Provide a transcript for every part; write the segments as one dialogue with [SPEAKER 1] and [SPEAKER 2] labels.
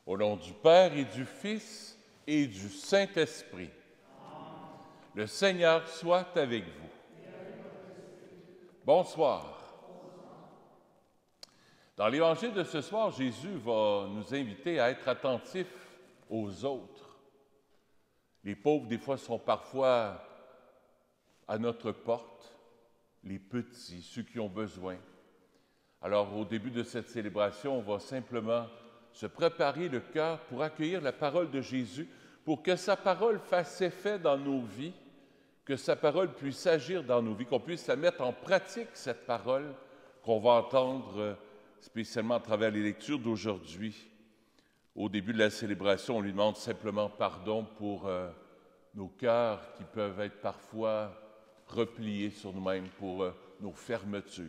[SPEAKER 1] Au nom du Père et du Fils et du Saint-Esprit. Le Seigneur soit avec vous. Bonsoir. Dans l'Évangile de ce soir, Jésus va nous inviter à être attentifs aux autres. Les pauvres, des fois, sont parfois à notre porte, les petits, ceux qui ont besoin. Alors, au début de cette célébration, on va simplement se préparer le cœur pour accueillir la parole de Jésus, pour que sa parole fasse effet dans nos vies, que sa parole puisse agir dans nos vies, qu'on puisse la mettre en pratique, cette parole qu'on va entendre spécialement à travers les lectures d'aujourd'hui. Au début de la célébration, on lui demande simplement pardon pour nos cœurs qui peuvent être parfois repliés sur nous-mêmes, pour nos fermetures.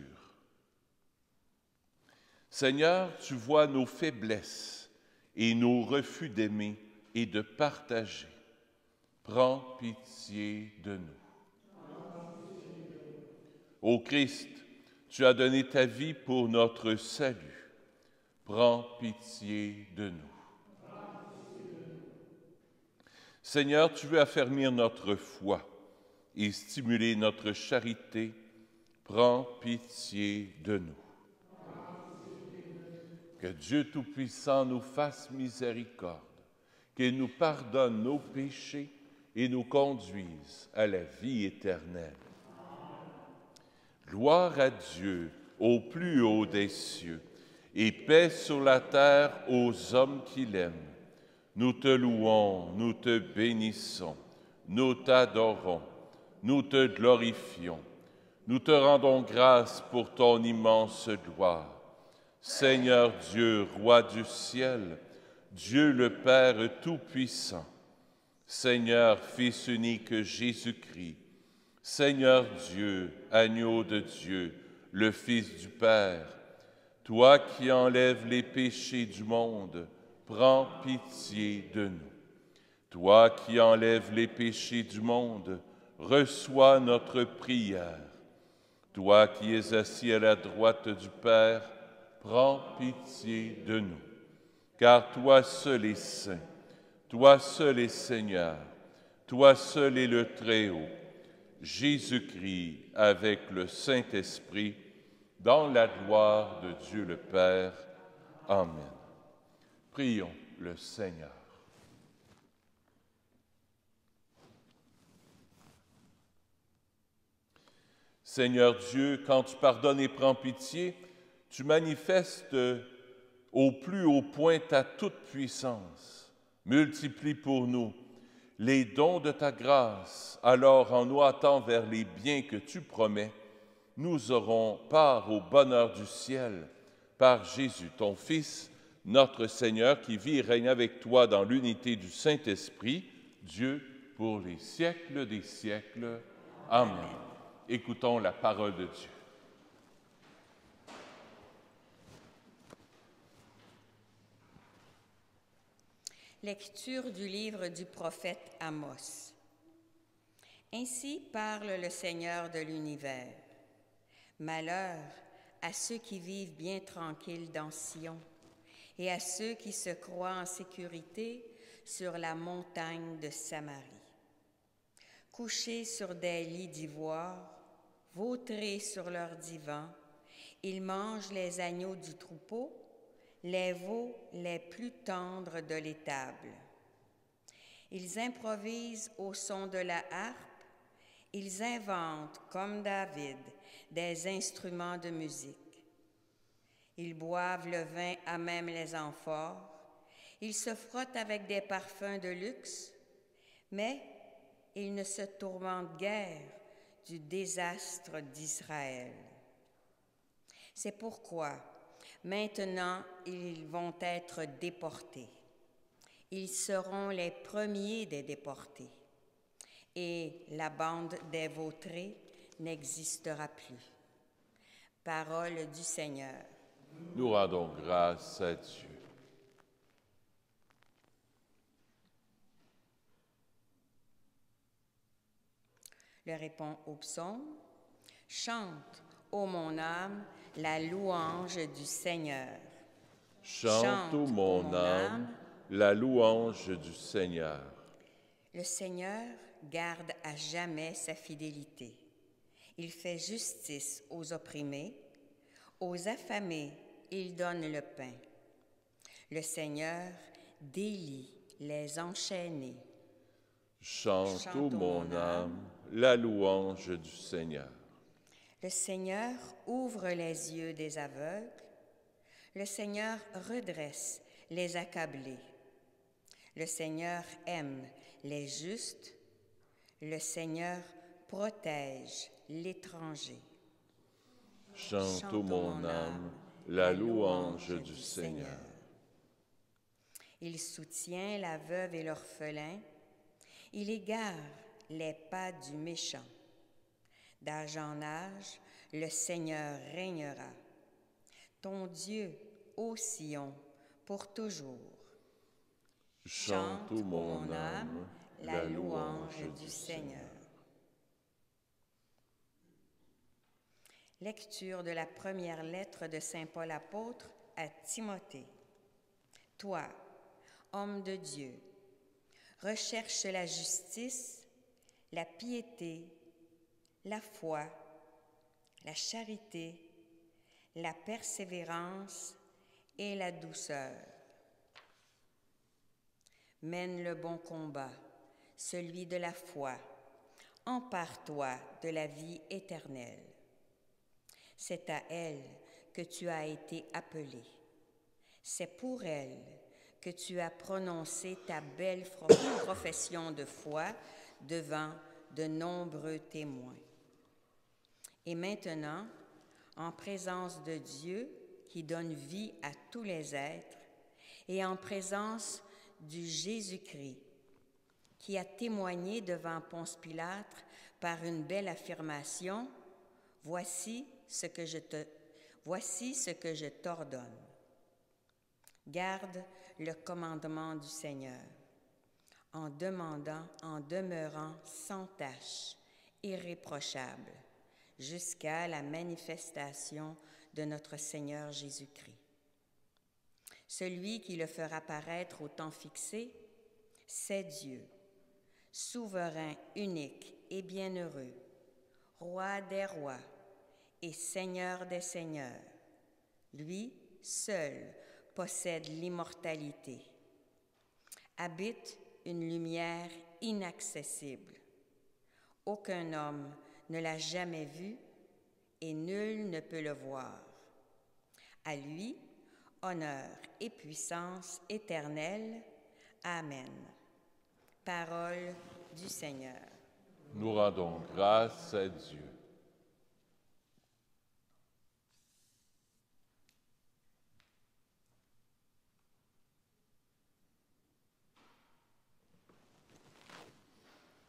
[SPEAKER 1] Seigneur, tu vois nos faiblesses et nos refus d'aimer et de partager. Prends pitié de nous. Ô Christ, tu as donné ta vie pour notre salut. Prends pitié de nous. Seigneur, tu veux affermir notre foi et stimuler notre charité. Prends pitié de nous. Que Dieu Tout-Puissant nous fasse miséricorde, qu'il nous pardonne nos péchés et nous conduise à la vie éternelle. Gloire à Dieu au plus haut des cieux et paix sur la terre aux hommes qui l'aiment. Nous te louons, nous te bénissons, nous t'adorons, nous te glorifions. Nous te rendons grâce pour ton immense gloire. Seigneur Dieu, Roi du ciel, Dieu le Père Tout-Puissant, Seigneur Fils unique Jésus-Christ, Seigneur Dieu, Agneau de Dieu, le Fils du Père, toi qui enlèves les péchés du monde, prends pitié de nous. Toi qui enlèves les péchés du monde, reçois notre prière. Toi qui es assis à la droite du Père, prends pitié de nous. Car toi seul es saint, toi seul es Seigneur, toi seul es le Très-Haut, Jésus-Christ avec le Saint-Esprit, dans la gloire de Dieu le Père. Amen. Prions le Seigneur. Seigneur Dieu, quand tu pardonnes et prends pitié, tu manifestes au plus haut point ta toute-puissance. Multiplie pour nous les dons de ta grâce, alors en nous hâtant vers les biens que tu promets, nous aurons part au bonheur du ciel par Jésus, ton Fils, notre Seigneur, qui vit et règne avec toi dans l'unité du Saint-Esprit, Dieu pour les siècles des siècles. Amen. Écoutons la parole de Dieu.
[SPEAKER 2] Lecture du livre du prophète Amos. Ainsi parle le Seigneur de l'univers. Malheur à ceux qui vivent bien tranquilles dans Sion et à ceux qui se croient en sécurité sur la montagne de Samarie. Couchés sur des lits d'ivoire, vautrés sur leurs divans, ils mangent les agneaux du troupeau, les veaux les plus tendres de l'étable. Ils improvisent au son de la harpe, ils inventent, comme David, des instruments de musique. Ils boivent le vin à même les amphores, ils se frottent avec des parfums de luxe, mais ils ne se tourmentent guère du désastre d'Israël. C'est pourquoi, maintenant, ils vont être déportés. Ils seront les premiers des déportés. Et la bande des vautrés n'existera plus. Parole du Seigneur.
[SPEAKER 1] Nous rendons grâce à Dieu.
[SPEAKER 2] Le répond au psaume. Chante, ô mon âme, la louange du Seigneur.
[SPEAKER 1] Chante, ô mon âme, la louange du Seigneur.
[SPEAKER 2] Le Seigneur garde à jamais sa fidélité. Il fait justice aux opprimés, aux affamés, il donne le pain. Le Seigneur délie les enchaînés.
[SPEAKER 1] Chante, ô mon âme, la louange du Seigneur.
[SPEAKER 2] Le Seigneur ouvre les yeux des aveugles. Le Seigneur redresse les accablés. Le Seigneur aime les justes. Le Seigneur protège l'étranger.
[SPEAKER 1] Chante, ô mon âme, la louange du Seigneur.
[SPEAKER 2] Il soutient la veuve et l'orphelin. Il égare les pas du méchant. D'âge en âge, le Seigneur régnera. Ton Dieu, ô Sion, pour toujours.
[SPEAKER 1] Chante, ô mon âme, la louange du Seigneur.
[SPEAKER 2] Lecture de la première lettre de saint Paul apôtre à Timothée. Toi, homme de Dieu, recherche la justice, la piété, la foi, la charité, la persévérance et la douceur. Mène le bon combat, celui de la foi. Empare-toi de la vie éternelle. C'est à elle que tu as été appelé. C'est pour elle que tu as prononcé ta belle profession de foi devant de nombreux témoins. Et maintenant, en présence de Dieu qui donne vie à tous les êtres et en présence du Jésus-Christ qui a témoigné devant Ponce Pilate par une belle affirmation, voici ce que je t'ordonne. Garde le commandement du Seigneur en demeurant sans tache, irréprochable, jusqu'à la manifestation de notre Seigneur Jésus-Christ. Celui qui le fera paraître au temps fixé, c'est Dieu, souverain, unique et bienheureux, roi des rois et Seigneur des seigneurs. Lui seul possède l'immortalité, habite une lumière inaccessible. Aucun homme ne l'a jamais vu et nul ne peut le voir. À lui, honneur et puissance éternelle. Amen. Parole du Seigneur.
[SPEAKER 1] Nous rendons grâce à Dieu.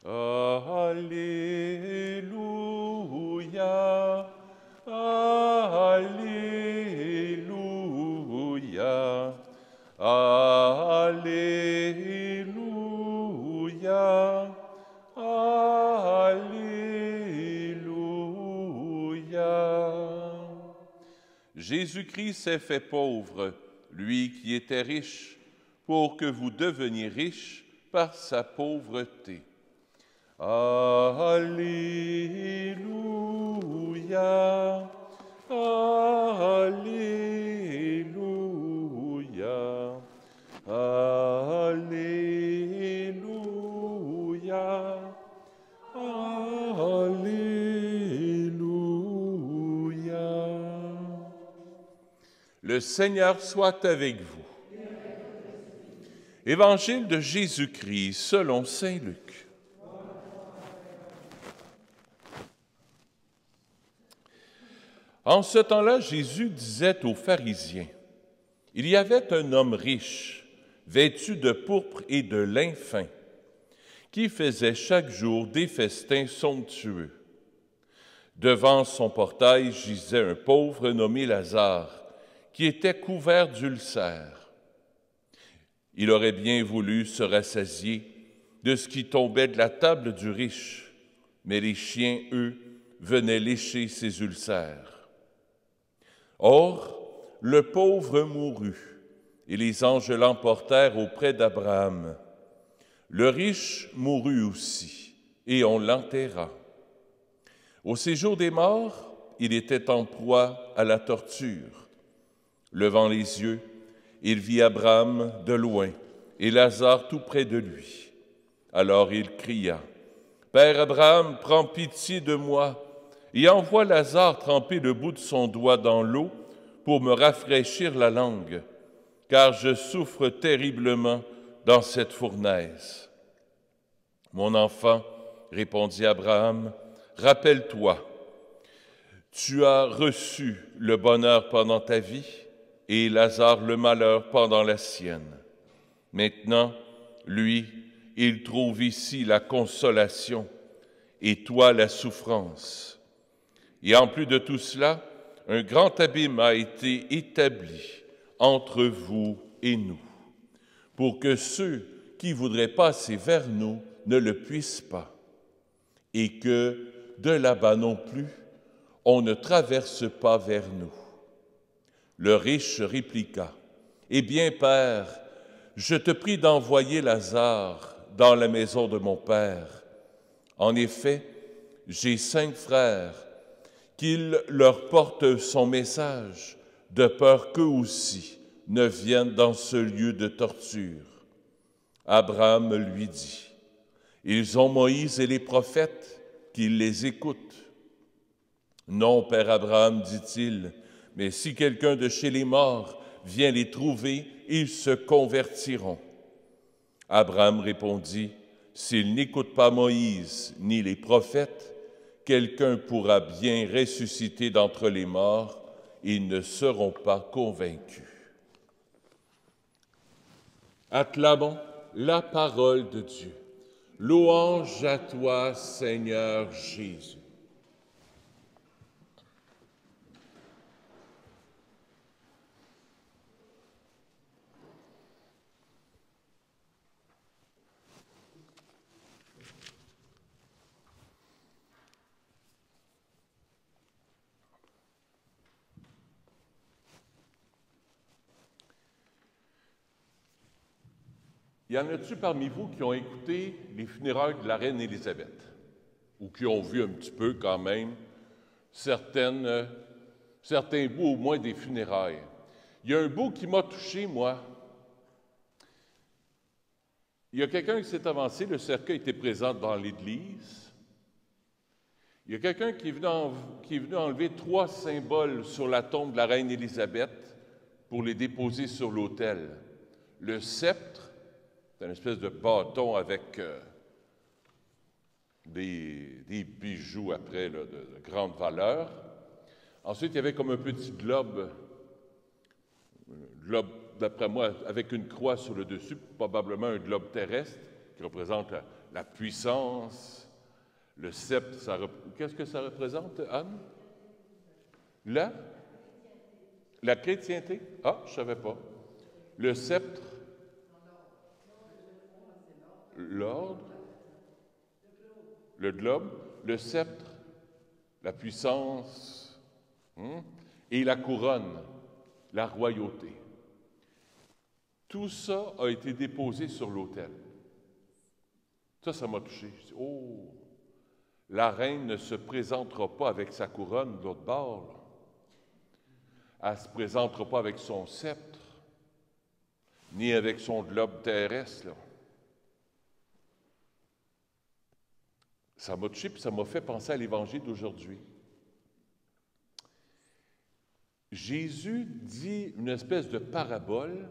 [SPEAKER 1] Alléluia, Alléluia, Alléluia, Alléluia. Jésus-Christ s'est fait pauvre, lui qui était riche, pour que vous deveniez riches par sa pauvreté. Alléluia, Alléluia, Alléluia, Alléluia. Le Seigneur soit avec vous. Évangile de Jésus-Christ selon saint Luc. En ce temps-là, Jésus disait aux pharisiens, « Il y avait un homme riche, vêtu de pourpre et de lin fin, qui faisait chaque jour des festins somptueux. Devant son portail gisait un pauvre nommé Lazare, qui était couvert d'ulcères. Il aurait bien voulu se rassasier de ce qui tombait de la table du riche, mais les chiens, eux, venaient lécher ses ulcères. Or, le pauvre mourut, et les anges l'emportèrent auprès d'Abraham. Le riche mourut aussi, et on l'enterra. Au séjour des morts, il était en proie à la torture. Levant les yeux, il vit Abraham de loin et Lazare tout près de lui. Alors il cria, « Père Abraham, prends pitié de moi et envoie Lazare tremper le bout de son doigt dans l'eau pour me rafraîchir la langue, car je souffre terriblement dans cette fournaise. » « Mon enfant, répondit Abraham, rappelle-toi, tu as reçu le bonheur pendant ta vie et Lazare le malheur pendant la sienne. Maintenant, lui, il trouve ici la consolation et toi la souffrance. Et en plus de tout cela, un grand abîme a été établi entre vous et nous, pour que ceux qui voudraient passer vers nous ne le puissent pas, et que, de là-bas non plus, on ne traverse pas vers nous. Le riche répliqua, « Eh bien, Père, je te prie d'envoyer Lazare dans la maison de mon Père. En effet, j'ai 5 frères, qu'il leur porte son message, de peur qu'eux aussi ne viennent dans ce lieu de torture. » Abraham lui dit, « Ils ont Moïse et les prophètes, qu'ils les écoutent. » « Non, Père Abraham, dit-il, mais si quelqu'un de chez les morts vient les trouver, ils se convertiront. » Abraham répondit, « S'ils n'écoutent pas Moïse ni les prophètes, quelqu'un pourra bien ressusciter d'entre les morts, ils ne seront pas convaincus. » Acclamons la parole de Dieu. Louange à toi, Seigneur Jésus. Y en a-t-il parmi vous qui ont écouté les funérailles de la reine Élisabeth ou qui ont vu un petit peu quand même certains bouts au moins des funérailles? Il y a un bout qui m'a touché, moi. Il y a quelqu'un qui s'est avancé, le cercueil était présent dans l'église. Il y a quelqu'un qui est venu enlever 3 symboles sur la tombe de la reine Élisabeth pour les déposer sur l'autel. Le sceptre, c'est une espèce de bâton avec des bijoux après là, de grande valeur. Ensuite, il y avait comme un petit globe, d'après moi, avec une croix sur le dessus, probablement un globe terrestre qui représente la puissance. Le sceptre, qu'est-ce que ça représente, Anne? La chrétienté? Ah, je ne savais pas. Le sceptre, l'ordre, le globe, le sceptre, la puissance et la couronne, la royauté. Tout ça a été déposé sur l'autel. Ça m'a touché. Je dis, oh, la reine ne se présentera pas avec sa couronne de l'autre bord. Là. Elle ne se présentera pas avec son sceptre, ni avec son globe terrestre. Là. Ça m'a touché, puis ça m'a fait penser à l'Évangile d'aujourd'hui. Jésus dit une espèce de parabole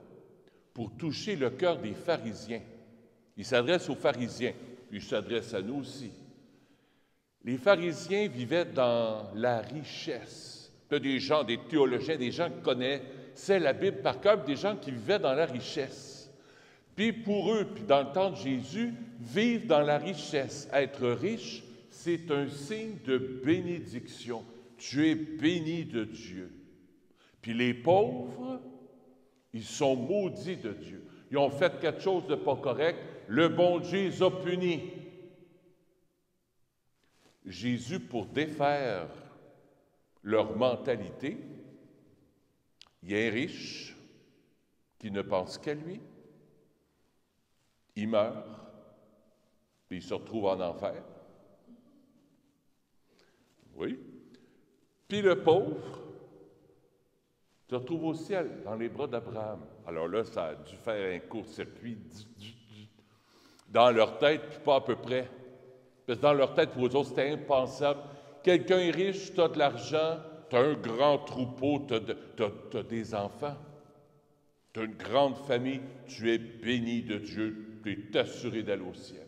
[SPEAKER 1] pour toucher le cœur des pharisiens. Il s'adresse aux pharisiens, puis il s'adresse à nous aussi. Les pharisiens vivaient dans la richesse. Il y a des gens, des théologiens, des gens qui connaissaient la Bible par cœur, des gens qui vivaient dans la richesse. Puis pour eux, puis dans le temps de Jésus, vivre dans la richesse, être riche, c'est un signe de bénédiction. Tu es béni de Dieu. Puis les pauvres, ils sont maudits de Dieu. Ils ont fait quelque chose de pas correct, le bon Dieu les a punis. Jésus, pour défaire leur mentalité, il est riche, qui ne pense qu'à lui. Il meurt, puis il se retrouve en enfer. Oui. Puis le pauvre se retrouve au ciel, dans les bras d'Abraham. Alors là, ça a dû faire un court-circuit dans leur tête, puis pas à peu près. Parce que dans leur tête, pour eux autres, c'était impensable. Quelqu'un est riche, tu as de l'argent, tu as un grand troupeau, tu as des enfants. Tu as une grande famille, tu es béni de Dieu, tu es assuré d'aller au ciel.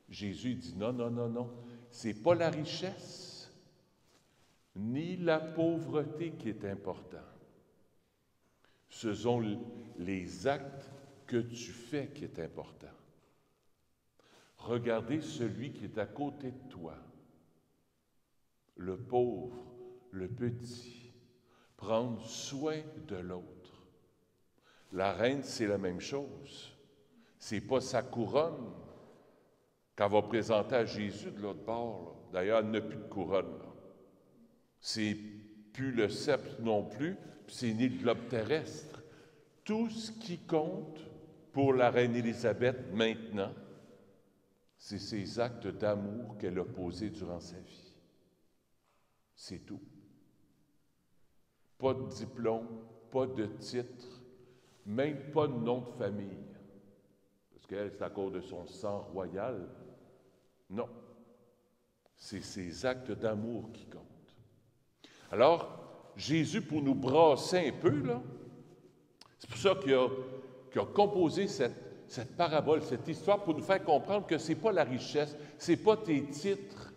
[SPEAKER 1] Jésus dit non, non, non, non, c'est pas la richesse, ni la pauvreté qui est important. Ce sont les actes que tu fais qui est important. Regardez celui qui est à côté de toi, le pauvre, le petit, prendre soin de l'autre. La reine, c'est la même chose. C'est pas sa couronne qu'elle va présenter à Jésus de l'autre bord. Là. D'ailleurs, elle n'a plus de couronne. Là. C'est plus le sceptre non plus, puis c'est ni le globe terrestre. Tout ce qui compte pour la reine Élisabeth maintenant, c'est ces actes d'amour qu'elle a posés durant sa vie. C'est tout. Pas de diplôme, pas de titre, même pas de nom de famille. Parce qu'elle, c'est à cause de son sang royal. Non. C'est ces actes d'amour qui comptent. Alors, Jésus, pour nous brasser un peu, là, c'est pour ça qu'il a composé cette parabole, cette histoire, pour nous faire comprendre que ce n'est pas la richesse, ce n'est pas tes titres,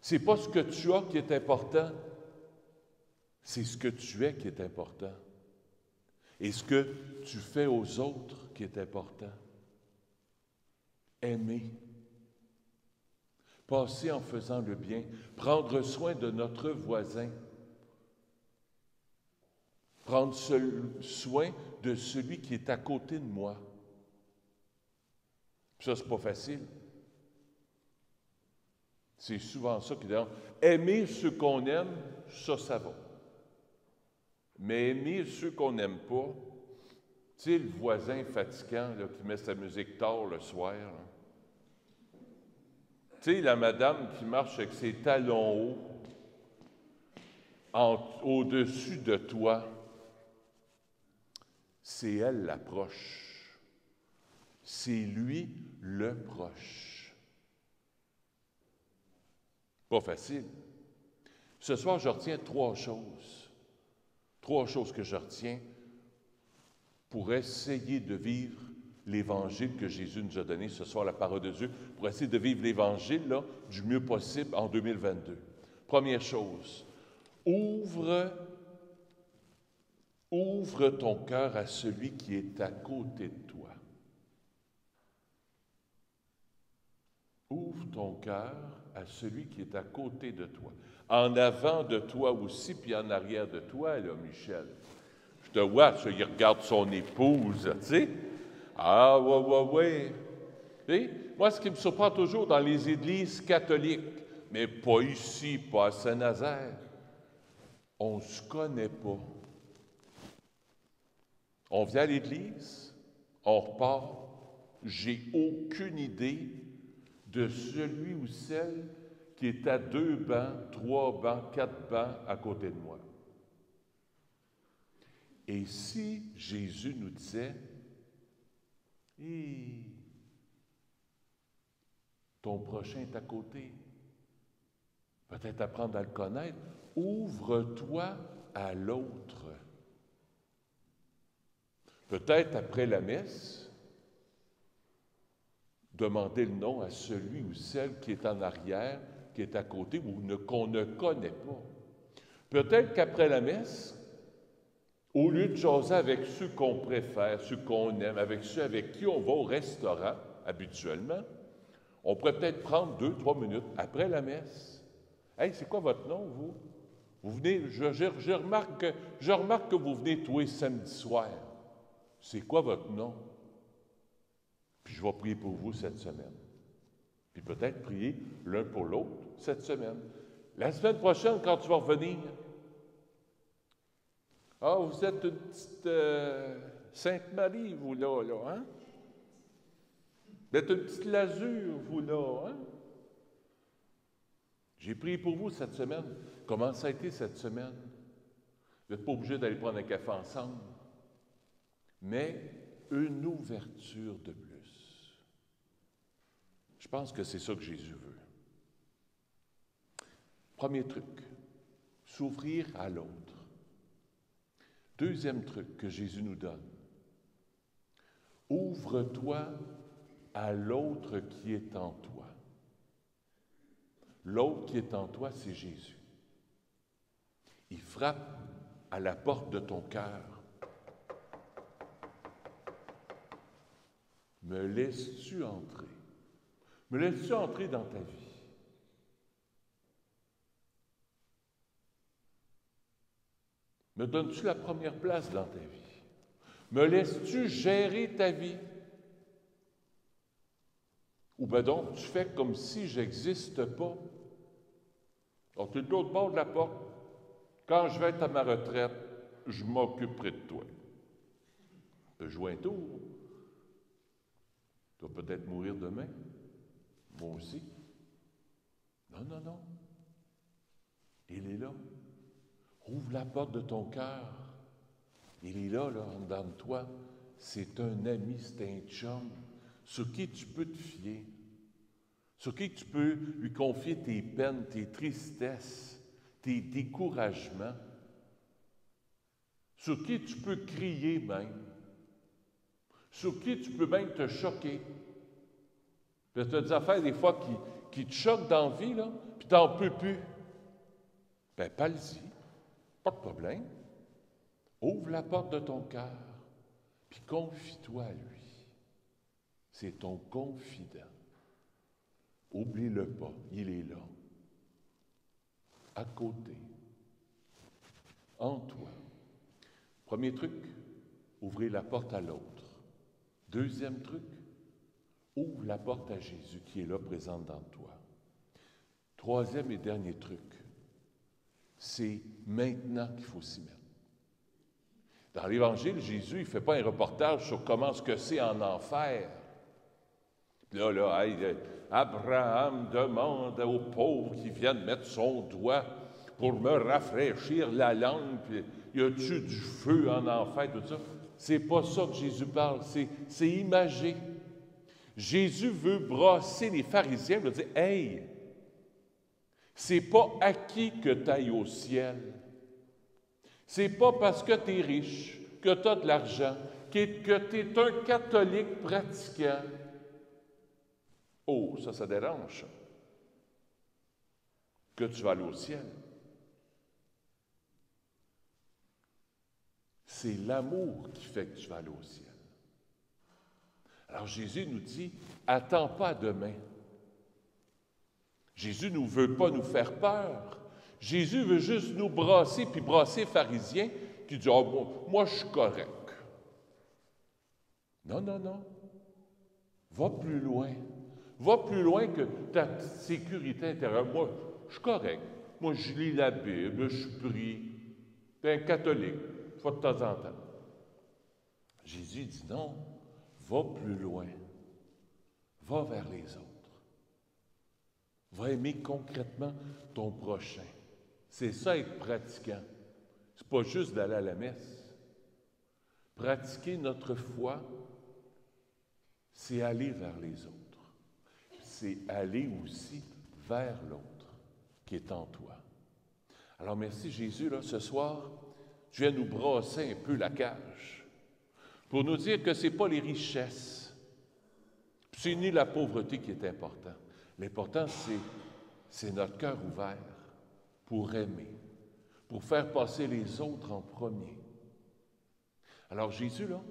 [SPEAKER 1] ce n'est pas ce que tu as qui est important, c'est ce que tu es qui est important. Et ce que tu fais aux autres qui est important. Aimer. Passer en faisant le bien. Prendre soin de notre voisin. Prendre soin de celui qui est à côté de moi. Ça, c'est pas facile. C'est souvent ça qui dit aimer ceux qu'on aime, ça va. Mais aimer ceux qu'on n'aime pas, tu sais, le voisin fatigant là, qui met sa musique tard le soir. Tu sais, la madame qui marche avec ses talons hauts au-dessus de toi, c'est elle la proche. C'est lui le proche. Pas facile. Ce soir, je retiens trois choses. Trois choses que je retiens pour essayer de vivre l'Évangile que Jésus nous a donné ce soir, la parole de Dieu, pour essayer de vivre l'Évangile là, du mieux possible en 2022. Première chose, ouvre ton cœur à celui qui est à côté de toi. Ouvre ton cœur à celui qui est à côté de toi. En avant de toi aussi, puis en arrière de toi, là, Michel. Je te vois, il regarde son épouse, tu sais. Ah, ouais. Moi, ce qui me surprend toujours dans les églises catholiques, mais pas ici, pas à Saint-Nazaire, on ne se connaît pas. On vient à l'église, on repart, j'ai aucune idée de celui ou celle qui est à 2 bancs, 3 bancs, 4 bancs à côté de moi. Et si Jésus nous disait, ton prochain est à côté, peut-être apprendre à le connaître, ouvre-toi à l'autre. Peut-être après la messe, demander le nom à celui ou celle qui est en arrière, qui est à côté ou qu'on ne connaît pas. Peut-être qu'après la messe, au lieu de jaser avec ceux qu'on préfère, ceux qu'on aime, avec ceux avec qui on va au restaurant habituellement, on pourrait peut-être prendre 2-3 minutes après la messe. Hey, c'est quoi votre nom, vous? Vous venez, je remarque que vous venez tous les samedis soirs. C'est quoi votre nom? Puis je vais prier pour vous cette semaine. Puis peut-être prier l'un pour l'autre cette semaine. La semaine prochaine, quand tu vas revenir, Ah, vous êtes une petite Sainte-Marie, vous là, hein? Vous êtes une petite Lasure, vous là, hein? J'ai prié pour vous cette semaine. Comment ça a été cette semaine? Vous n'êtes pas obligé d'aller prendre un café ensemble, mais une ouverture de plus. Je pense que c'est ça que Jésus veut. Premier truc, s'ouvrir à l'autre. Deuxième truc que Jésus nous donne, ouvre-toi à l'autre qui est en toi. L'autre qui est en toi, c'est Jésus. Il frappe à la porte de ton cœur. Me laisses-tu entrer? Me laisses-tu entrer dans ta vie? Me donnes-tu la première place dans ta vie? Me laisses-tu gérer ta vie? Ou bien donc, tu fais comme si je n'existe pas. Alors, tu es de l'autre bord de la porte. Quand je vais être à ma retraite, je m'occuperai de toi. Tu peux jouer un tour. Tu vas peut-être mourir demain. Moi aussi. Non, non, non. Il est là. Ouvre la porte de ton cœur. Il est là, en dedans de toi. C'est un ami, c'est un chum, sur qui tu peux te fier, sur qui tu peux lui confier tes peines, tes tristesses, tes découragements, sur qui tu peux crier même, sur qui tu peux même te choquer. Puis tu as des affaires des fois qui te choquent dans la vie, là, puis tu n'en peux plus. Ben, parle-y. Pas de problème. Ouvre la porte de ton cœur, puis confie-toi à lui. C'est ton confident. Oublie-le pas, il est là. À côté. En toi. Premier truc, ouvrez la porte à l'autre. Deuxième truc, ouvre la porte à Jésus qui est là présent dans toi. Troisième et dernier truc, c'est maintenant qu'il faut s'y mettre. Dans l'Évangile, Jésus, il ne fait pas un reportage sur comment ce que c'est en enfer. Là, Abraham demande aux pauvres qui viennent mettre son doigt pour me rafraîchir la langue, puis y a-tu du feu en enfer, tout ça. C'est pas ça que Jésus parle, c'est imagé. Jésus veut brasser les pharisiens, il veut dire, hey, c'est pas acquis que tu ailles au ciel. C'est pas parce que tu es riche, que tu as de l'argent, que tu es un catholique pratiquant. Oh, ça dérange, ça. Que tu vas aller au ciel. C'est l'amour qui fait que tu vas aller au ciel. Alors Jésus nous dit, attends pas demain. Jésus ne veut pas nous faire peur. Jésus veut juste nous brasser, puis brasser les pharisiens qui disent, oh, bon, moi je suis correct. Non, non, non. Va plus loin. Va plus loin que ta sécurité intérieure. Moi, je suis correct. Moi, je lis la Bible, je prie. Tu es un catholique, une fois de temps en temps. Jésus dit non, va plus loin. Va vers les autres. Va aimer concrètement ton prochain. C'est ça être pratiquant. C'est pas juste d'aller à la messe. Pratiquer notre foi, c'est aller vers les autres. C'est aller aussi vers l'autre qui est en toi. Alors merci Jésus, là, ce soir, tu viens nous brasser un peu la cage pour nous dire que ce n'est pas les richesses, c'est ni la pauvreté qui est important. L'important, c'est notre cœur ouvert pour aimer, pour faire passer les autres en premier. Alors Jésus, là,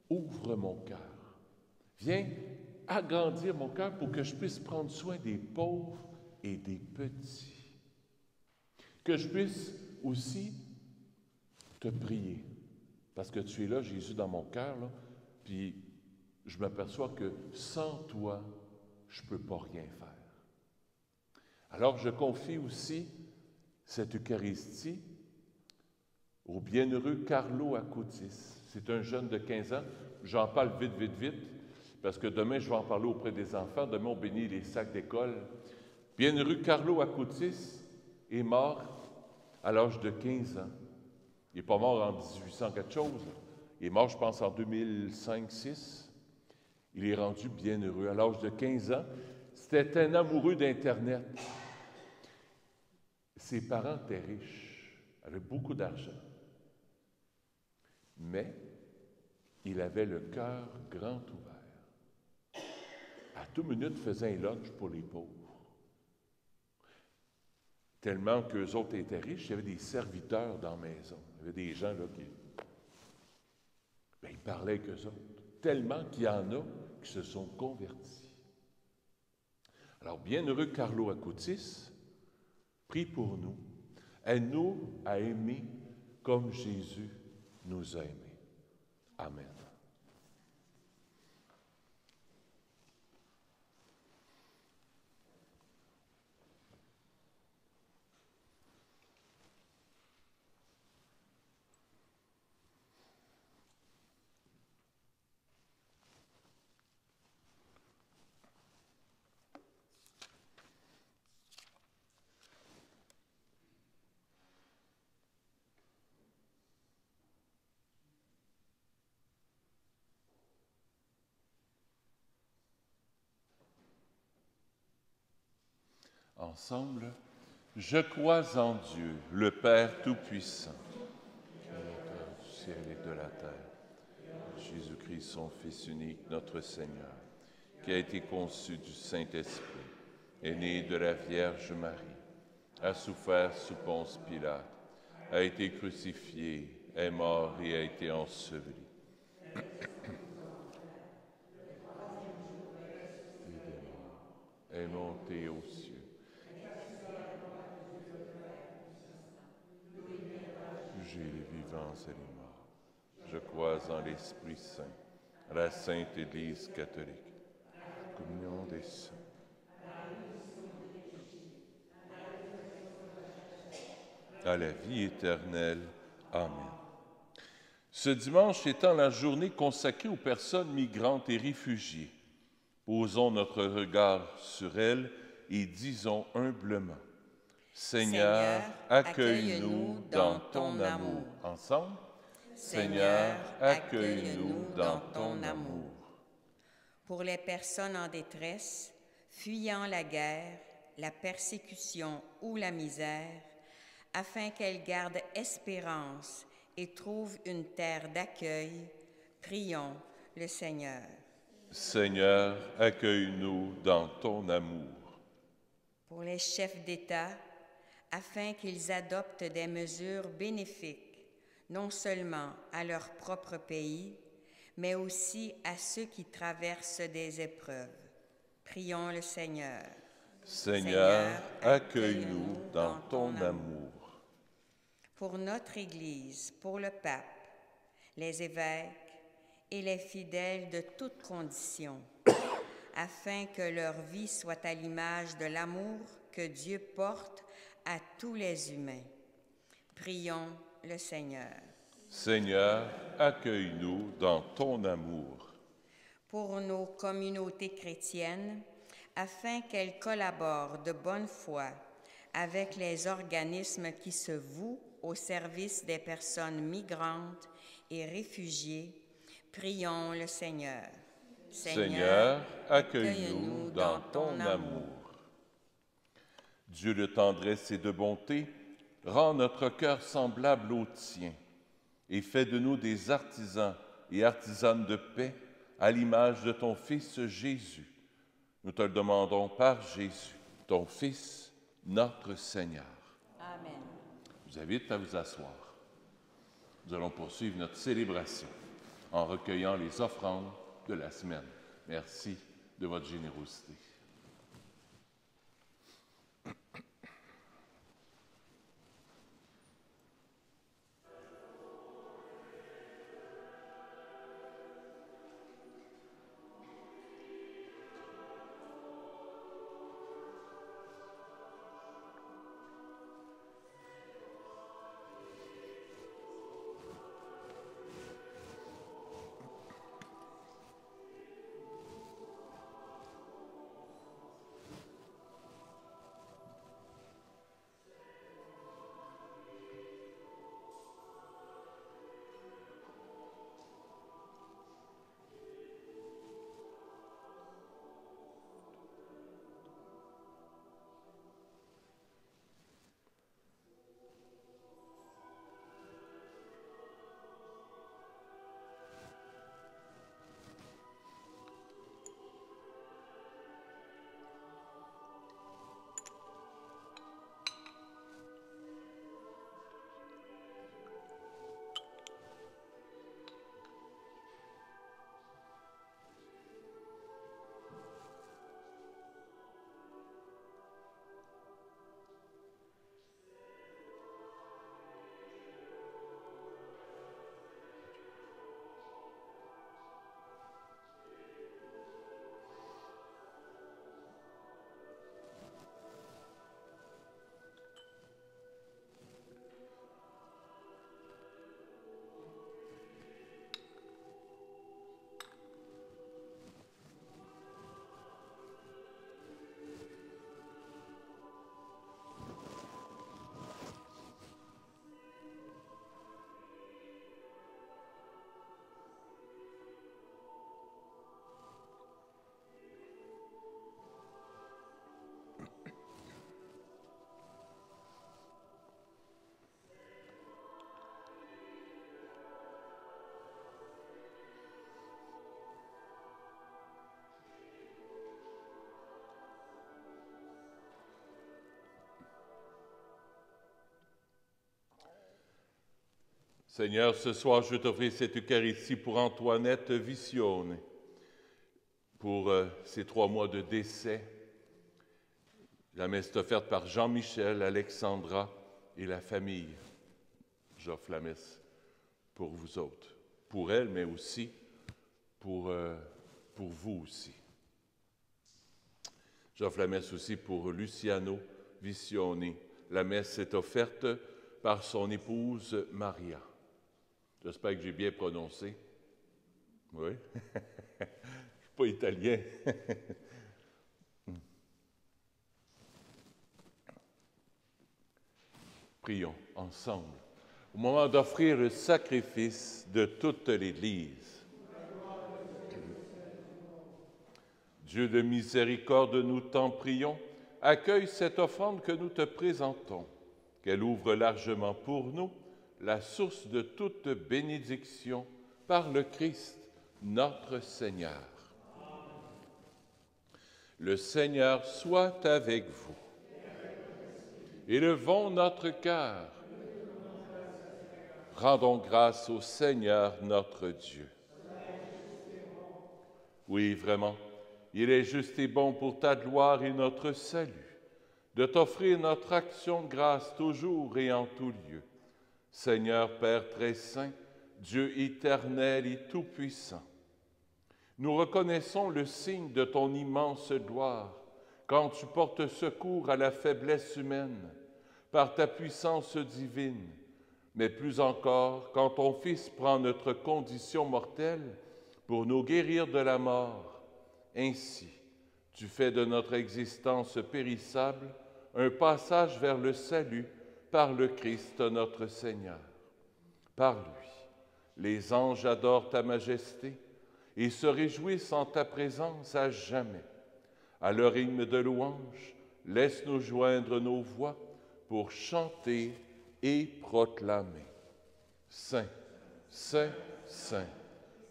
[SPEAKER 1] ouvre mon cœur. Viens agrandir mon cœur pour que je puisse prendre soin des pauvres et des petits. Que je puisse aussi te prier. Parce que tu es là, Jésus, dans mon cœur, là, puis je m'aperçois que sans toi, je ne peux pas rien faire. Alors je confie aussi cette Eucharistie au bienheureux Carlo Acutis. C'est un jeune de 15 ans. J'en parle vite, parce que demain, je vais en parler auprès des enfants. Demain, on bénit les sacs d'école. Bienheureux Carlo Acutis est mort à l'âge de 15 ans. Il n'est pas mort en 1800 quelque chose. Il est mort, je pense, en 2005-6. Il est rendu bienheureux à l'âge de 15 ans. C'était un amoureux d'Internet. Ses parents étaient riches, avaient beaucoup d'argent. Mais il avait le cœur grand ouvert. À toute minute, faisait un lunch pour les pauvres. Tellement qu'eux autres étaient riches, il y avait des serviteurs dans la maison. Il y avait des gens là, qui... il parlait avec eux autres. Tellement qu'il y en a qui se sont convertis. Alors, bienheureux Carlo Acutis, prie pour nous. Aide-nous à aimer comme Jésus nous a aimés. Amen. Ensemble, je crois en Dieu, le Père Tout-Puissant, Créateur du ciel et de la terre, Jésus-Christ, son Fils unique, notre Seigneur, qui a été conçu du Saint-Esprit, est né de la Vierge Marie, a souffert sous Ponce Pilate, a été crucifié, est mort et a été enseveli. Est monté aux cieux. J'ai les vivants et les morts. Je crois en l'Esprit Saint, à la Sainte Église catholique, communion des saints. À la vie éternelle. Amen. Ce dimanche étant la journée consacrée aux personnes migrantes et réfugiées, posons notre regard sur elles et disons humblement: Seigneur, accueille-nous dans ton amour. Ensemble, Seigneur, accueille-nous dans ton amour.
[SPEAKER 2] Pour les personnes en détresse, fuyant la guerre, la persécution ou la misère, afin qu'elles gardent espérance et trouvent une terre d'accueil, prions le Seigneur.
[SPEAKER 1] Seigneur, accueille-nous dans ton amour.
[SPEAKER 2] Pour les chefs d'État, afin qu'ils adoptent des mesures bénéfiques, non seulement à leur propre pays, mais aussi à ceux qui traversent des épreuves. Prions le Seigneur.
[SPEAKER 1] Seigneur, accueille-nous dans ton amour.
[SPEAKER 2] Pour notre Église, pour le pape, les évêques et les fidèles de toutes conditions, afin que leur vie soit à l'image de l'amour que Dieu porte à tous les humains. Prions le Seigneur.
[SPEAKER 1] Seigneur, accueille-nous dans ton amour.
[SPEAKER 2] Pour nos communautés chrétiennes, afin qu'elles collaborent de bonne foi avec les organismes qui se vouent au service des personnes migrantes et réfugiées, prions le Seigneur.
[SPEAKER 1] Seigneur, accueille-nous dans ton amour. Dieu de tendresse et de bonté, rends notre cœur semblable au tien et fais de nous des artisans et artisanes de paix à l'image de ton Fils Jésus. Nous te le demandons par Jésus, ton Fils, notre Seigneur.
[SPEAKER 2] Amen.
[SPEAKER 1] Je vous invite à vous asseoir. Nous allons poursuivre notre célébration en recueillant les offrandes de la semaine. Merci de votre générosité. Seigneur, ce soir, je t'offre cette Eucharistie pour Antoinette Visione, pour ces 3 mois de décès. La messe est offerte par Jean-Michel, Alexandra et la famille. J'offre la messe pour vous autres, pour elle, mais aussi pour vous aussi. J'offre la messe aussi pour Luciano Visione. La messe est offerte par son épouse Maria. J'espère que j'ai bien prononcé. Oui? Je ne suis pas italien. Prions ensemble. Au moment d'offrir le sacrifice de toute l'Église. Dieu de miséricorde, nous t'en prions, accueille cette offrande que nous te présentons, qu'elle ouvre largement pour nous la source de toute bénédiction par le Christ, notre Seigneur. Le Seigneur soit avec vous. Élevons notre cœur. Rendons grâce au Seigneur notre Dieu. Oui, vraiment, il est juste et bon pour ta gloire et notre salut, de t'offrir notre action de grâce toujours et en tout lieu. Seigneur Père très saint, Dieu éternel et tout-puissant, nous reconnaissons le signe de ton immense gloire quand tu portes secours à la faiblesse humaine par ta puissance divine, mais plus encore quand ton Fils prend notre condition mortelle pour nous guérir de la mort. Ainsi, tu fais de notre existence périssable un passage vers le salut par le Christ notre Seigneur. Par lui, les anges adorent ta majesté et se réjouissent en ta présence à jamais. À leur hymne de louange, laisse-nous joindre nos voix pour chanter et proclamer. Saint, Saint, Saint,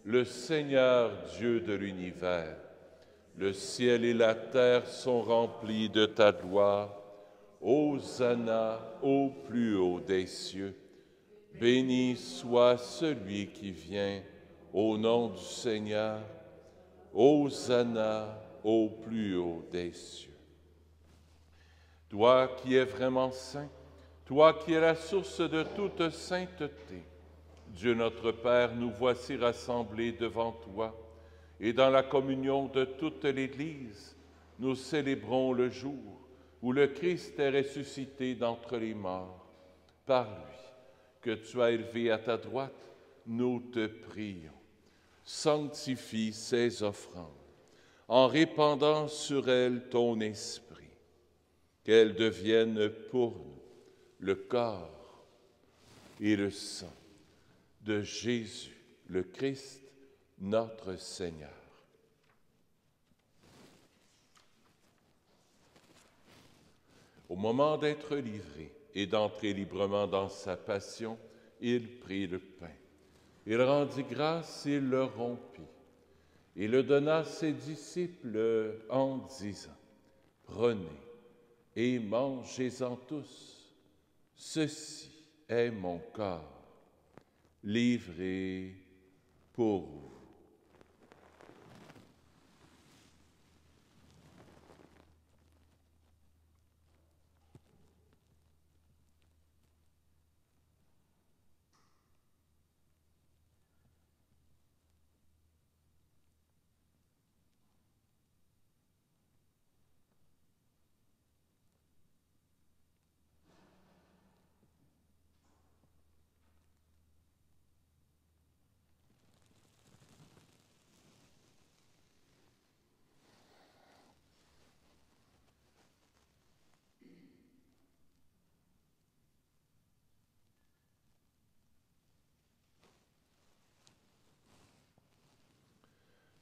[SPEAKER 1] le Seigneur Dieu de l'univers, le ciel et la terre sont remplis de ta gloire. Hosanna au plus haut des cieux. Béni soit celui qui vient au nom du Seigneur. Hosanna au plus haut des cieux. Toi qui es vraiment saint, toi qui es la source de toute sainteté, Dieu notre Père, nous voici rassemblés devant toi, et dans la communion de toute l'Église, nous célébrons le jour où le Christ est ressuscité d'entre les morts. Par lui, que tu as élevé à ta droite, nous te prions. Sanctifie ces offrandes, en répandant sur elles ton esprit, qu'elles deviennent pour nous le corps et le sang de Jésus, le Christ, notre Seigneur. Au moment d'être livré et d'entrer librement dans sa passion, il prit le pain. Il rendit grâce et le rompit. Il le donna à ses disciples en disant, « Prenez et mangez-en tous. Ceci est mon corps, livré pour vous. »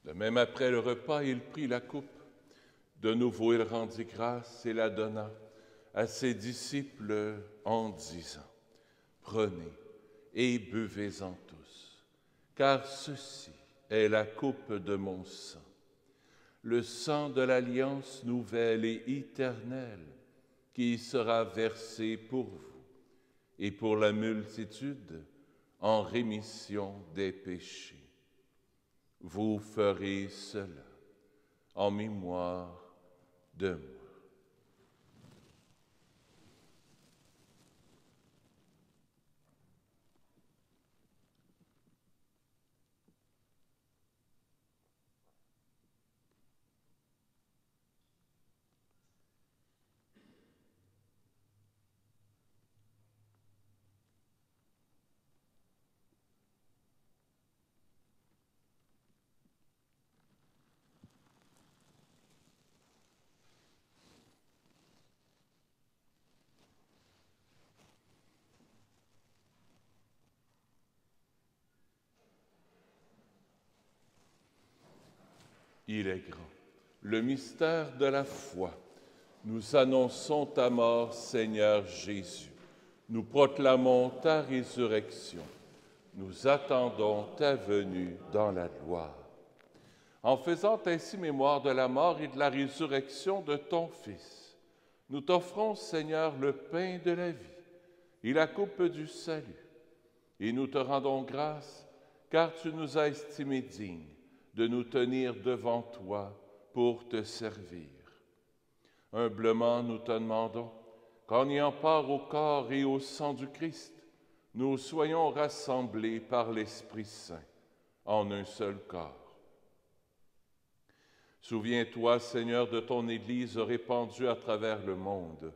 [SPEAKER 1] De même, après le repas, il prit la coupe. De nouveau, il rendit grâce et la donna à ses disciples en disant, « Prenez et buvez-en tous, car ceci est la coupe de mon sang, le sang de l'alliance nouvelle et éternelle qui sera versé pour vous et pour la multitude en rémission des péchés. Vous ferez cela en mémoire de moi. Il est grand. Le mystère de la foi. Nous annonçons ta mort, Seigneur Jésus. Nous proclamons ta résurrection. Nous attendons ta venue dans la gloire. En faisant ainsi mémoire de la mort et de la résurrection de ton Fils, nous t'offrons, Seigneur, le pain de la vie et la coupe du salut. Et nous te rendons grâce, car tu nous as estimés dignes de nous tenir devant toi pour te servir. Humblement, nous te demandons qu'en ayant part au corps et au sang du Christ, nous soyons rassemblés par l'Esprit Saint en un seul corps. Souviens-toi, Seigneur, de ton Église répandue à travers le monde.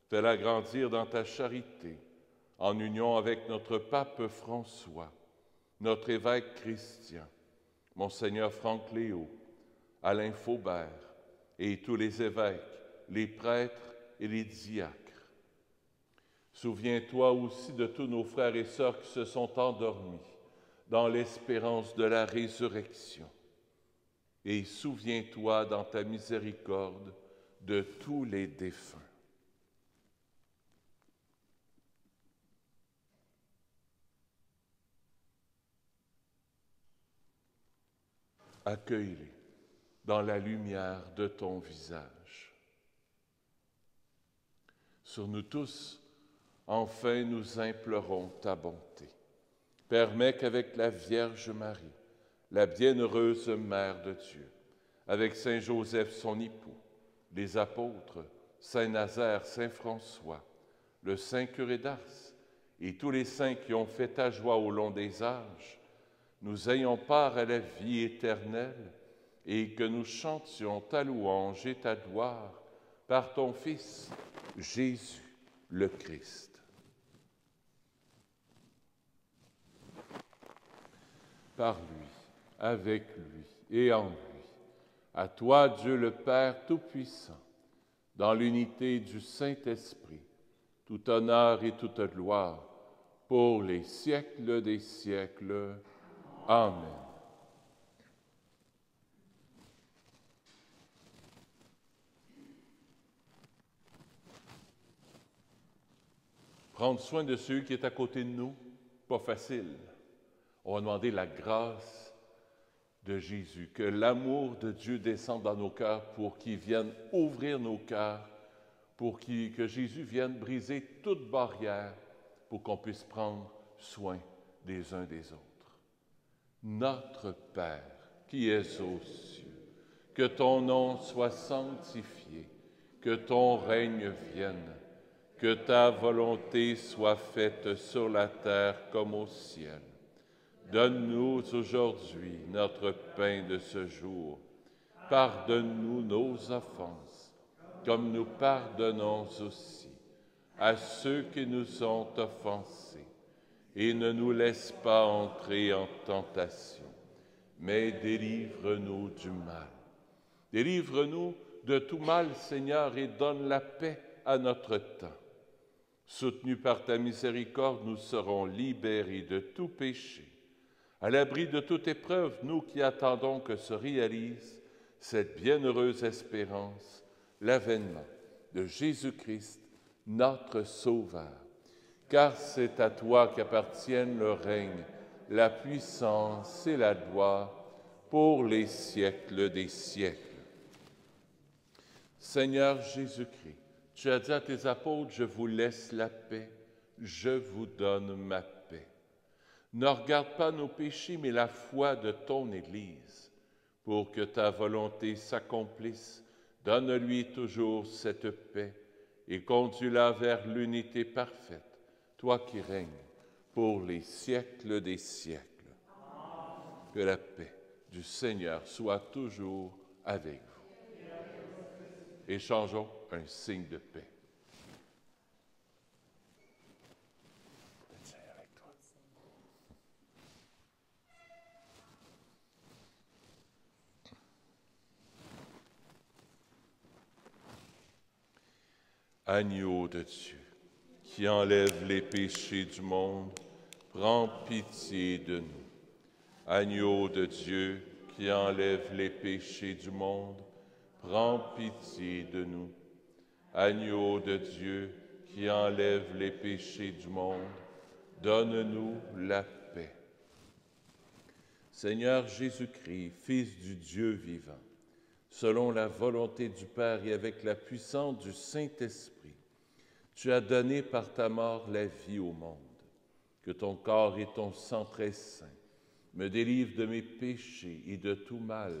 [SPEAKER 1] Fais-la grandir dans ta charité, en union avec notre pape François, notre évêque Christian, Monseigneur Franck Léo, Alain Faubert et tous les évêques, les prêtres et les diacres. Souviens-toi aussi de tous nos frères et sœurs qui se sont endormis dans l'espérance de la résurrection. Et souviens-toi dans ta miséricorde de tous les défunts. Accueille-les dans la lumière de ton visage. Sur nous tous, enfin, nous implorons ta bonté. Permets qu'avec la Vierge Marie, la bienheureuse Mère de Dieu, avec Saint Joseph son époux, les apôtres, Saint Nazaire, Saint François, le Saint curé d'Ars et tous les saints qui ont fait ta joie au long des âges, nous ayons part à la vie éternelle et que nous chantions ta louange et ta gloire par ton Fils, Jésus le Christ. Par lui, avec lui et en lui, à toi, Dieu le Père Tout-Puissant, dans l'unité du Saint-Esprit, tout honneur et toute gloire, pour les siècles des siècles. Amen. Prendre soin de celui qui est à côté de nous, pas facile. On va demander la grâce de Jésus, que l'amour de Dieu descende dans nos cœurs pour qu'il vienne ouvrir nos cœurs, pour que Jésus vienne briser toute barrière pour qu'on puisse prendre soin des uns des autres. Notre Père, qui es aux cieux, que ton nom soit sanctifié, que ton règne vienne, que ta volonté soit faite sur la terre comme au ciel. Donne-nous aujourd'hui notre pain de ce jour. Pardonne-nous nos offenses, comme nous pardonnons aussi à ceux qui nous ont offensés. Et ne nous laisse pas entrer en tentation, mais délivre-nous du mal. Délivre-nous de tout mal, Seigneur, et donne la paix à notre temps. Soutenus par ta miséricorde, nous serons libérés de tout péché. À l'abri de toute épreuve, nous qui attendons que se réalise cette bienheureuse espérance, l'avènement de Jésus-Christ, notre Sauveur. Car c'est à toi qu'appartiennent le règne, la puissance et la gloire pour les siècles des siècles. Seigneur Jésus-Christ, tu as dit à tes apôtres, je vous laisse la paix, je vous donne ma paix. Ne regarde pas nos péchés, mais la foi de ton Église, pour que ta volonté s'accomplisse. Donne-lui toujours cette paix et conduis-la vers l'unité parfaite, toi qui règnes pour les siècles des siècles. Que la paix du Seigneur soit toujours avec vous. Échangeons un signe de paix. Agneau de Dieu, qui enlève les péchés du monde, prends pitié de nous. Agneau de Dieu, qui enlève les péchés du monde, prends pitié de nous. Agneau de Dieu, qui enlève les péchés du monde, donne-nous la paix. Seigneur Jésus-Christ, Fils du Dieu vivant, selon la volonté du Père et avec la puissance du Saint-Esprit, tu as donné par ta mort la vie au monde. Que ton corps et ton sang très saint me délivrent de mes péchés et de tout mal.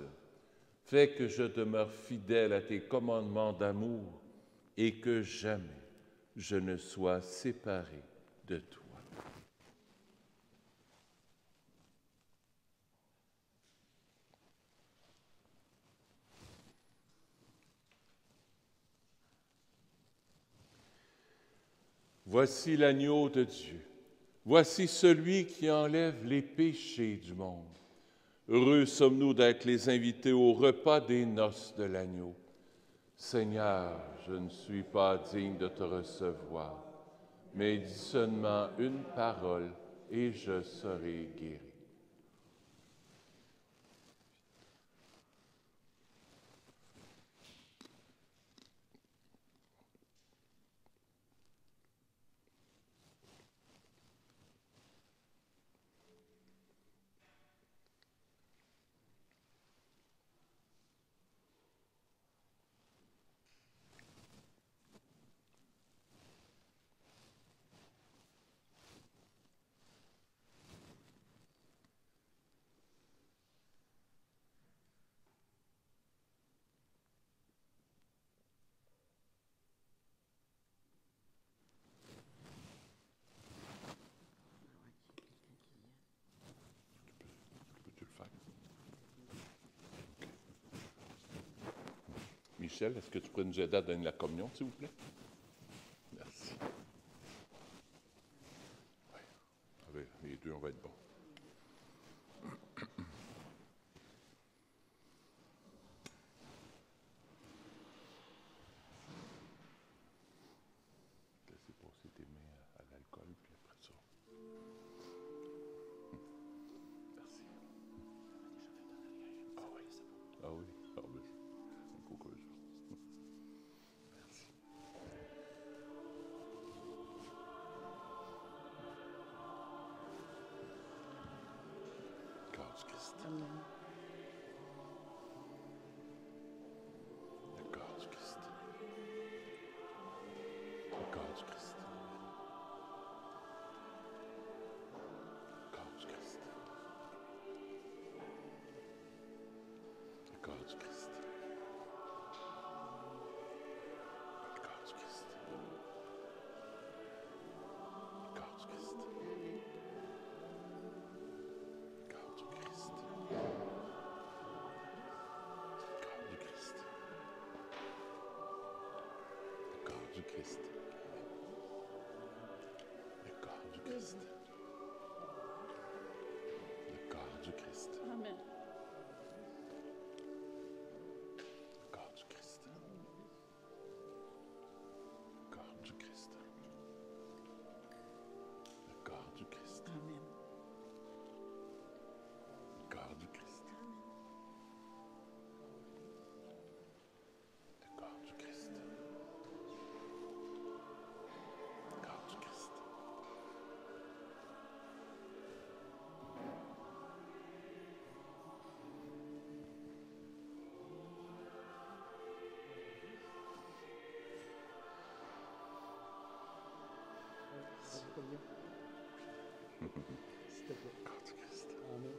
[SPEAKER 1] Fais que je demeure fidèle à tes commandements d'amour et que jamais je ne sois séparé de toi. Voici l'agneau de Dieu. Voici celui qui enlève les péchés du monde. Heureux sommes-nous d'être les invités au repas des noces de l'agneau. Seigneur, je ne suis pas digne de te recevoir, mais dis seulement une parole et je serai guéri. Michel, est-ce que tu pourrais nous aider à donner la communion, s'il vous plaît? Merci. Oui. Avec les deux, on va être bons. Laissez passer tes mains à l'alcool, puis après ça. Merci. Ah oui. Ah oui. Ah oui. Un coup que je... Merci. Corps du Christ.
[SPEAKER 2] Amen.
[SPEAKER 1] Le corps du Christ. Le corps du Christ. Le corps du Christ. Le corps du Christ. Le corps du Christ. Le corps du Christ. Le corps du Christ. Le corps du Christ. Le corps du Christ. Le corps du Christ.
[SPEAKER 2] Amen.
[SPEAKER 1] Le corps du Christ. Le corps du Christ. Le corps du Christ.
[SPEAKER 2] Amen.
[SPEAKER 1] Le corps du Christ. Le corps du Christ. Le corps du Christ.
[SPEAKER 3] s'il te plaît. Amen.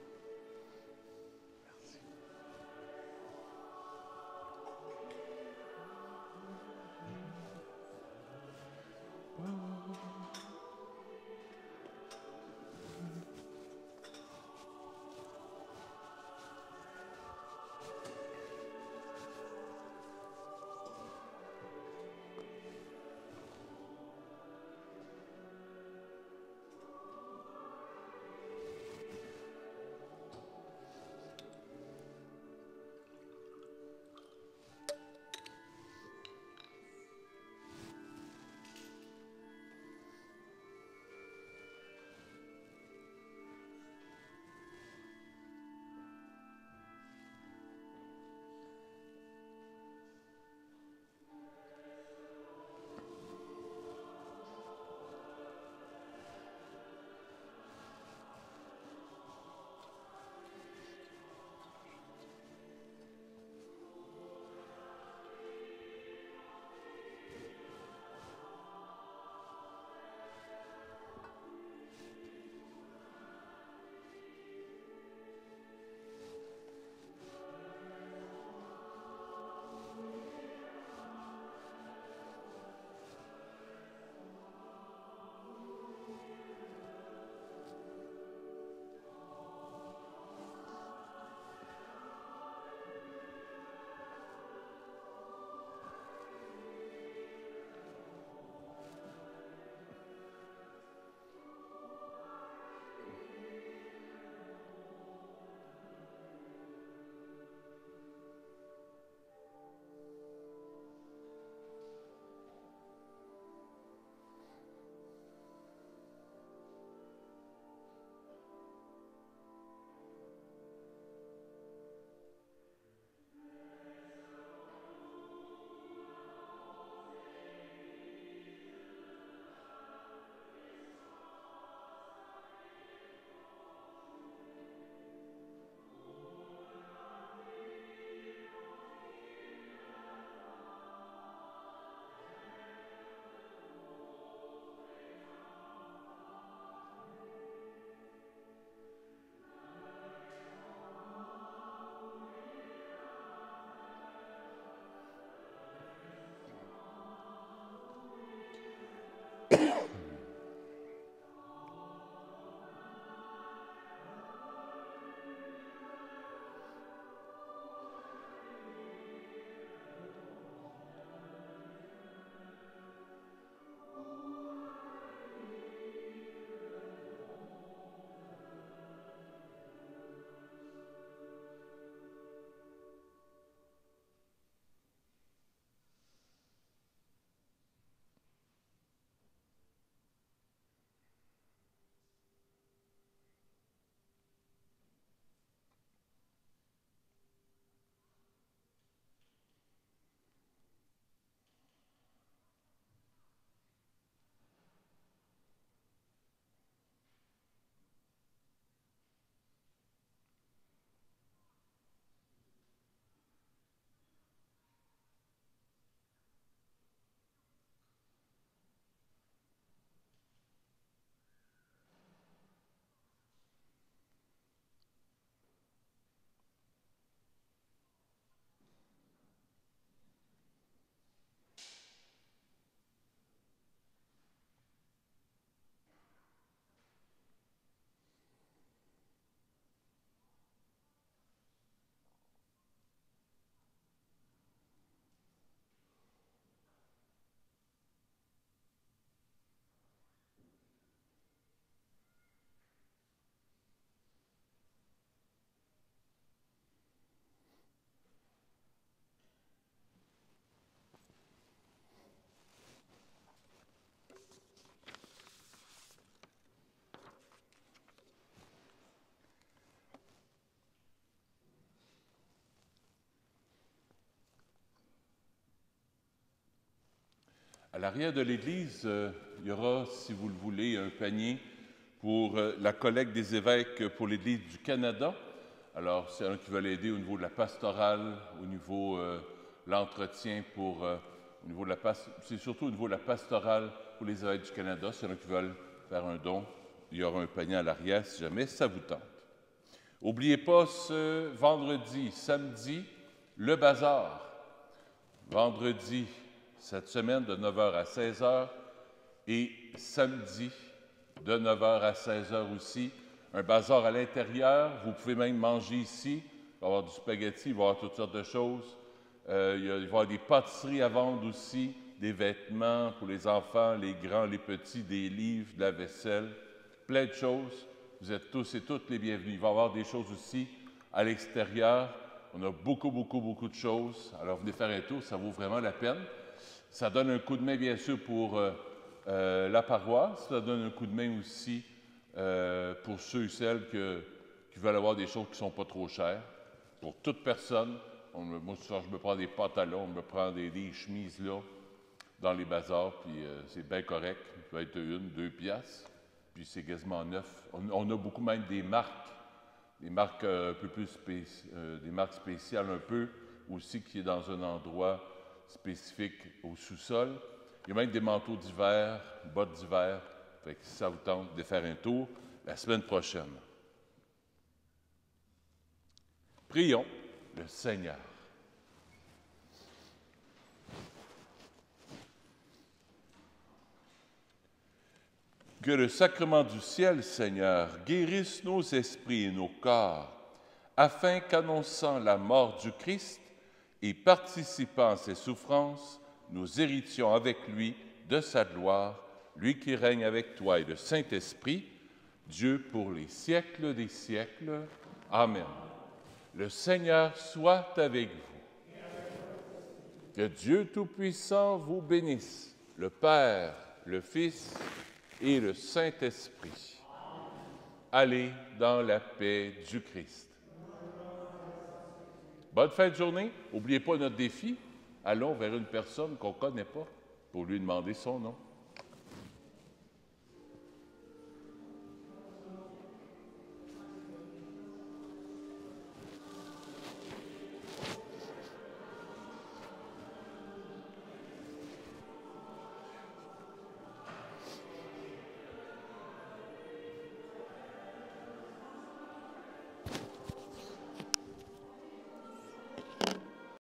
[SPEAKER 1] À l'arrière de l'Église, il y aura, si vous le voulez, un panier pour la collecte des évêques pour l'Église du Canada. Alors, c'est un qui veut l'aider au niveau de la pastorale, au niveau de l'entretien pour, au niveau de c'est surtout au niveau de la pastorale pour les évêques du Canada. C'est un qui veulent faire un don il y aura un panier à l'arrière si jamais ça vous tente. N'oubliez pas ce vendredi, samedi, le bazar. Vendredi, cette semaine, de 9h à 16h et samedi, de 9h à 16h aussi. Un bazar à l'intérieur, vous pouvez même manger ici. Il va y avoir du spaghetti, il va y avoir toutes sortes de choses. Il va y avoir des pâtisseries à vendre aussi, des vêtements pour les enfants, les grands, les petits, des livres, de la vaisselle, plein de choses. Vous êtes tous et toutes les bienvenus. Il va y avoir des choses aussi à l'extérieur. On a beaucoup de choses. Alors, venez faire un tour, ça vaut vraiment la peine. Ça donne un coup de main, bien sûr, pour la paroisse. Ça donne un coup de main aussi pour ceux et celles qui veulent avoir des choses qui ne sont pas trop chères. Pour toute personne, moi, souvent, je me prends des pantalons, je me prends des chemises là, dans les bazars, puis c'est bien correct. Il peut être 1, 2 piastres, puis c'est quasiment neuf. On a beaucoup même des marques un peu plus des marques spéciales un peu, aussi qui est dans un endroit spécifique au sous-sol. Il y a même des manteaux d'hiver, bottes d'hiver. Fait que si ça vous tente de faire un tour, la semaine prochaine. Prions le Seigneur. Que le sacrement du ciel, Seigneur, guérisse nos esprits et nos corps, afin qu'annonçant la mort du Christ et participant à ses souffrances, nous héritions avec lui de sa gloire, lui qui règne avec toi et le Saint-Esprit, Dieu pour les siècles des siècles. Amen. Le Seigneur soit avec vous. Que Dieu Tout-Puissant vous bénisse, le Père, le Fils et le Saint-Esprit. Allez dans la paix du Christ. Bonne fin de journée. N'oubliez pas notre défi. Allons vers une personne qu'on ne connaît pas pour lui demander son nom.